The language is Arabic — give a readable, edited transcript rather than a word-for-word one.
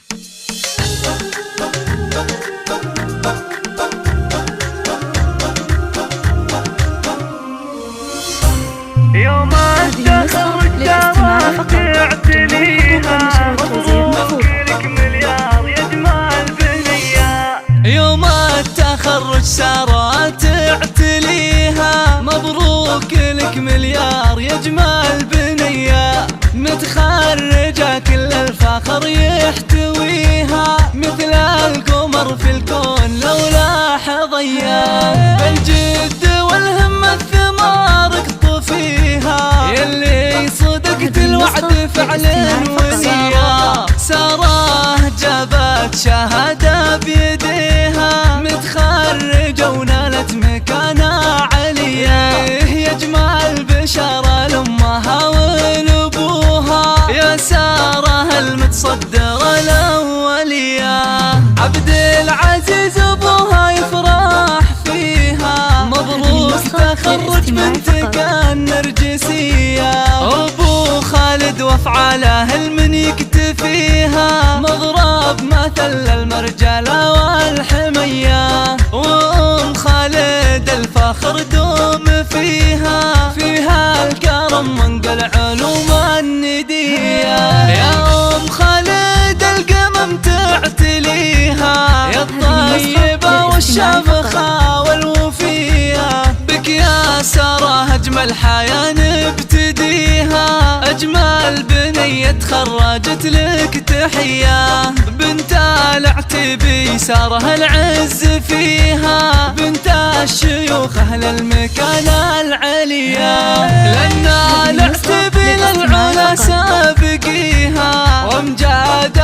يوم التخرج تراك تعتليها، مبروك لك مليار يا جمال بنية. يوم التخرج سارة تعتليها، مبروك لك مليار يا جمال بنية. متخرجة كل الفخر يحتويها، مثل القمر في الكون لولا حظيا. بالجد والهمة الثمار اقطفيها، يلي صدقت الوعد فعل ونية. سارة جابت شهادة بيديها، متخرجة ونالت مكانة عليا. يا جمال بشارة لأمها ولأبوها، يا سارة المتصدرة الأولية. عبد العزيز أبوها يفرح فيها، مبروك تخرج بنتك النرجسية. أبو خالد وأفعاله المن يكتفيها، مضرب مثل المرجلة والحمية. وأم خالد الفخر دوم فيها الكرم منقل علوم الندية. يا أم خالد القمم تعتليها، يا الطيبة والشامخة والوفية. بك يا سارة أجمل حياة نبتديها، أجمل بنية تخرجت لك تحية. بنت العتبي سارة العز فيها، بنت الشيوخ أهل المكانة العليا. لأن العتبي للعلا سابقيها، وامجاد